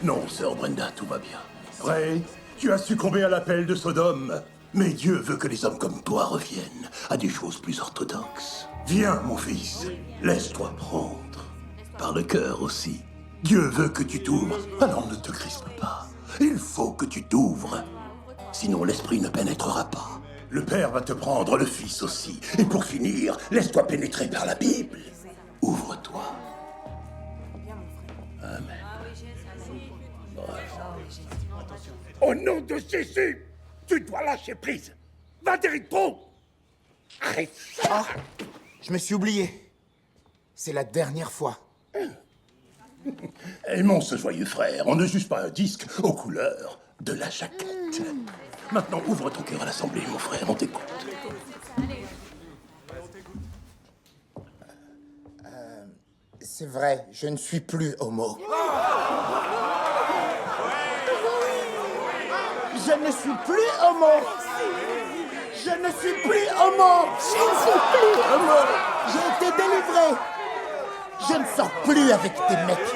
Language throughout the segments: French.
Non, sœur Brenda, tout va bien. Ray, tu as succombé à l'appel de Sodome. Mais Dieu veut que les hommes comme toi reviennent à des choses plus orthodoxes. Viens, mon fils, laisse-toi prendre. Par le cœur aussi. Dieu veut que tu t'ouvres, alors ne te crispe pas. Il faut que tu t'ouvres. Sinon l'esprit ne pénétrera pas. Le Père va te prendre, le Fils aussi. Et pour finir, laisse-toi pénétrer par la Bible. Ouvre-toi. Amen. Au nom de Jésus, tu dois lâcher prise. Va direct trop. Arrête ça. Ah, je me suis oublié. C'est la dernière fois. Aimons ce joyeux frère. On ne juge pas un disque aux couleurs de la jaquette. Maintenant, ouvre ton cœur à l'assemblée, mon frère. On t'écoute. C'est vrai, je ne suis plus homo. Je ne suis plus homo. Je ne suis plus homo. Je ne suis plus homo. J'ai été délivré. Je ne sors plus avec des mecs.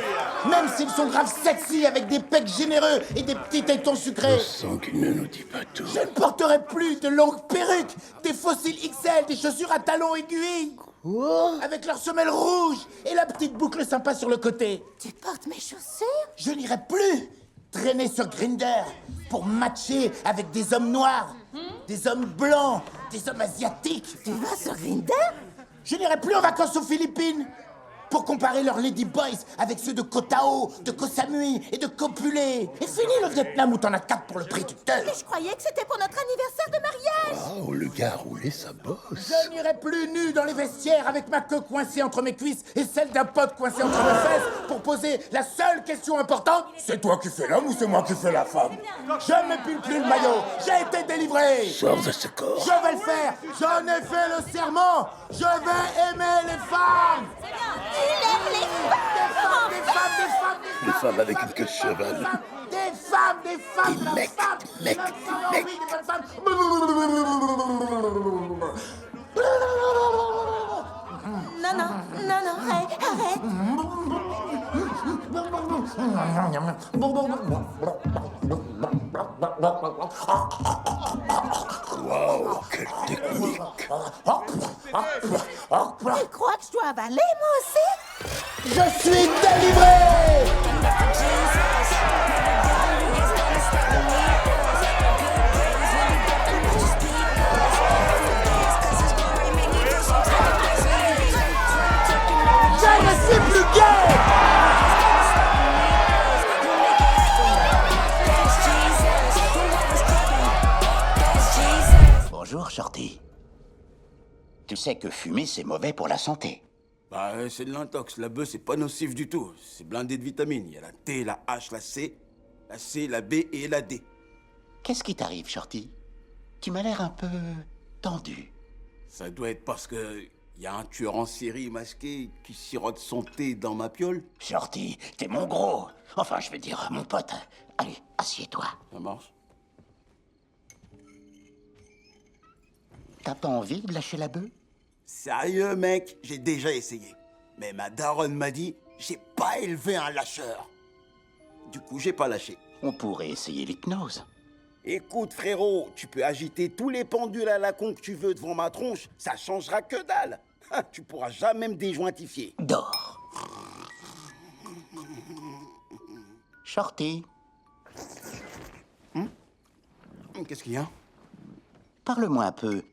Même s'ils sont graves sexy avec des pecs généreux et des petits tétons sucrés. Je sens qu'il ne nous dit pas tout. Je ne porterai plus de longues perruques, des fossiles XL, des chaussures à talons aiguilles. Quoi? Avec leurs semelles rouges et la petite boucle sympa sur le côté. Tu portes mes chaussures? Je n'irai plus traîner sur Grindr pour matcher avec des hommes noirs, des hommes blancs, des hommes asiatiques. Tu vas sur Grindr? Je n'irai plus en vacances aux Philippines pour comparer leurs ladyboys avec ceux de Koh Tao, de Koh Samui et de Koh Pulé. Et fini le Vietnam où t'en as 4 pour le prix du tel. Mais je croyais que c'était pour notre anniversaire de mariage. Oh, le gars a roulé sa bosse. Je n'irai plus nu dans les vestiaires avec ma queue coincée entre mes cuisses et celle d'un pote coincé entre mes fesses pour poser la seule question importante. C'est toi qui fais l'homme ou c'est moi qui fais la femme? Je ne m'épile plus le maillot. J'ai été délivré. Sors de ce corps. Je vais le faire. J'en ai fait le serment. Je vais aimer les femmes. Il aime les femmes. Des femmes, des femmes, des femmes. Les femmes avec une queue de cheval. Des femmes, des femmes, Des des mecs, femmes. des mecs, des mecs. Oui, des bonnes femmes. Non, non, non, non, arrête. Waouh, quelle technique. Tu crois que je dois avaler, moi aussi? Je suis délivré. Je ne suis plus gay. Bonjour, Shorty. Tu sais que fumer, c'est mauvais pour la santé. Bah, c'est de l'intox. La bœuf, c'est pas nocif du tout. C'est blindé de vitamines. Il y a la T, la H, la C, la B et la D. Qu'est-ce qui t'arrive, Shorty? Tu m'as l'air un peu tendu. Ça doit être parce que y a un tueur en série masqué qui sirote son thé dans ma piole. Shorty, t'es mon gros. Enfin, je veux dire, mon pote. Allez, assieds-toi. Ça marche? T'as pas envie de lâcher la bœuf? Sérieux, mec, j'ai déjà essayé. Mais ma daronne m'a dit, j'ai pas élevé un lâcheur. Du coup, j'ai pas lâché. On pourrait essayer l'hypnose. Écoute, frérot, tu peux agiter tous les pendules à la con que tu veux devant ma tronche, ça changera que dalle. Tu pourras jamais me déjointifier. Dors. Shorty, Qu'est-ce qu'il y a? parle-moi un peu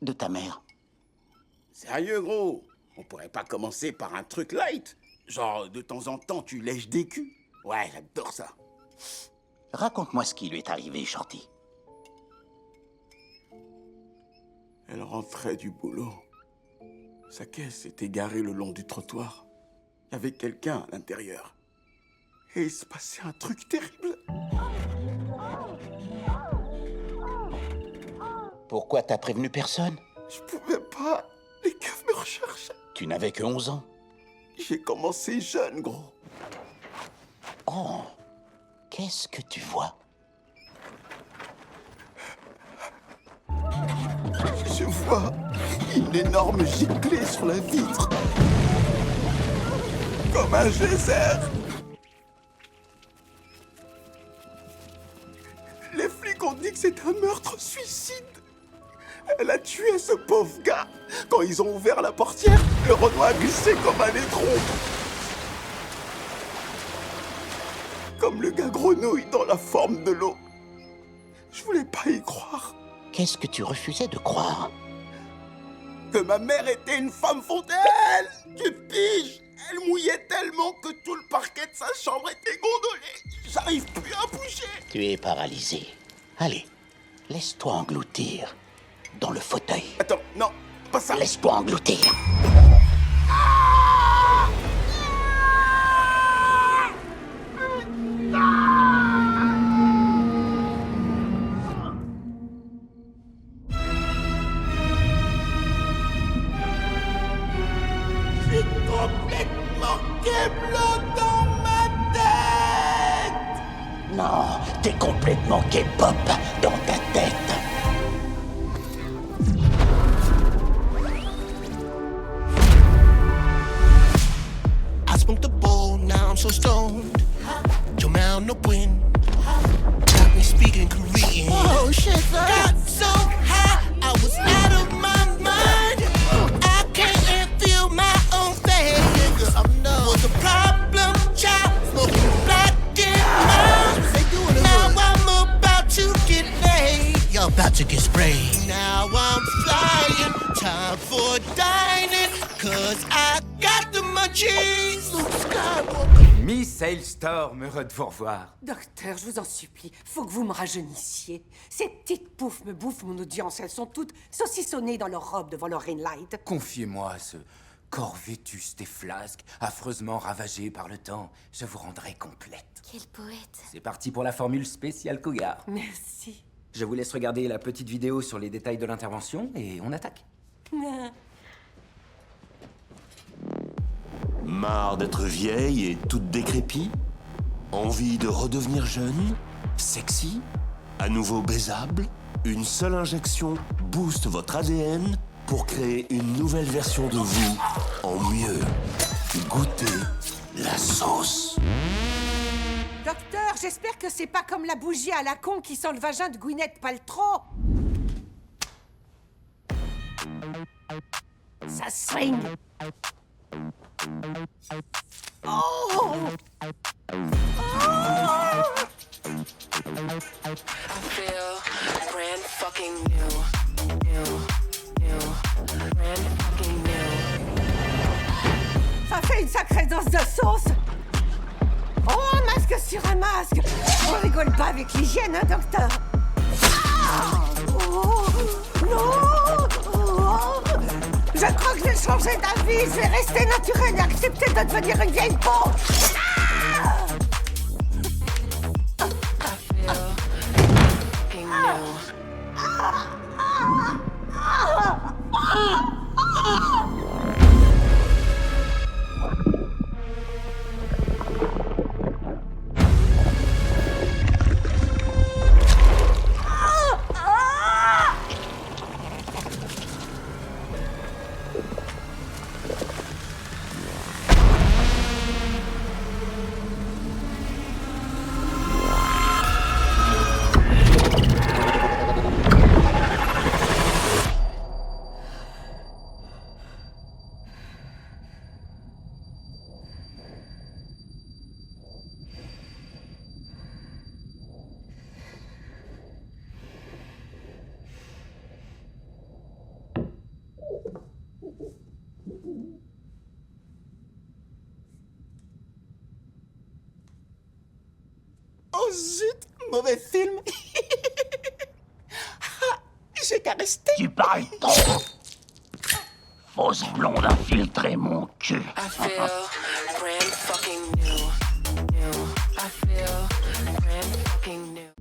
de ta mère. Sérieux, gros? On pourrait pas commencer par un truc light? Genre, de temps en temps, tu lèches des culs? Ouais, j'adore ça. Raconte-moi ce qui lui est arrivé, Shorty. Elle rentrait du boulot. Sa caisse était garée le long du trottoir. Il y avait quelqu'un à l'intérieur. Et il se passait un truc terrible. Pourquoi t'as prévenu personne? Je pouvais pas. Les keufs me recherchaient. Tu n'avais que 11 ans. J'ai commencé jeune, gros. Oh, qu'est-ce que tu vois? Je vois une énorme giclée sur la vitre. Comme un geyser. un meurtre-suicide. Elle a tué ce pauvre gars. Quand ils ont ouvert la portière, le Renoir a glissé comme un étron. Comme le gars grenouille dans la forme de l'eau. Je voulais pas y croire. Qu'est-ce que tu refusais de croire? Que ma mère était une femme fontaine. Tu piges? Elle mouillait tellement que tout le parquet de sa chambre était gondolé. J'arrive plus à bouger. Tu es paralysé. Allez, laisse-toi engloutir dans le fauteuil. Attends, non, pas ça. Laisse-toi engloutir. Je suis complètement Keblo dans ma tête. Non, t'es complètement K-pop dans ta tête. I smoked the bowl, now I'm so stoned. Your mouth no wind. Got me speaking Korean. Oh shit, got so high, I was out of my mind. I can't even feel my own face. Was a problem child, smoking black and mild. Now I'm about to get laid. You're about to get sprayed. Now I'm flying, time for dining. Cause I got the munchies. Luke Skywalker. Miss Hailstorm, heureux de vous revoir. Docteur, je vous en supplie, faut que vous me rajeunissiez. Ces petites poufs me bouffent mon audience, elles sont toutes saucissonnées dans leur robe devant leur ring light. Confiez-moi ce corps vétuste et flasque, affreusement ravagé par le temps. Je vous rendrai complète. Quel poète. C'est parti pour la formule spéciale Cougar. Merci. Je vous laisse regarder la petite vidéo sur les détails de l'intervention et on attaque. Marre d'être vieille et toute décrépite? Envie de redevenir jeune? Sexy? À nouveau baisable? Une seule injection booste votre ADN pour créer une nouvelle version de vous en mieux. Goûtez la sauce. Docteur, j'espère que c'est pas comme la bougie à la con qui sent le vagin de Gwyneth Paltrow. Ça swing. Oh! I feel brand fucking new, brand fucking new. Ça fait une sacrée dose de sauce. Oh, un masque sur un masque. On rigole pas avec l'hygiène, hein, docteur? Oh, non! Oh, je crois que je vais changer d'avis. Je vais rester naturelle et accepter de devenir une vieille peau. Oh zut, mauvais film. J'ai qu'à rester. Tu parles trop. Fausse blonde infiltrée, mon cul. I feel brand fucking new. I feel brand fucking new.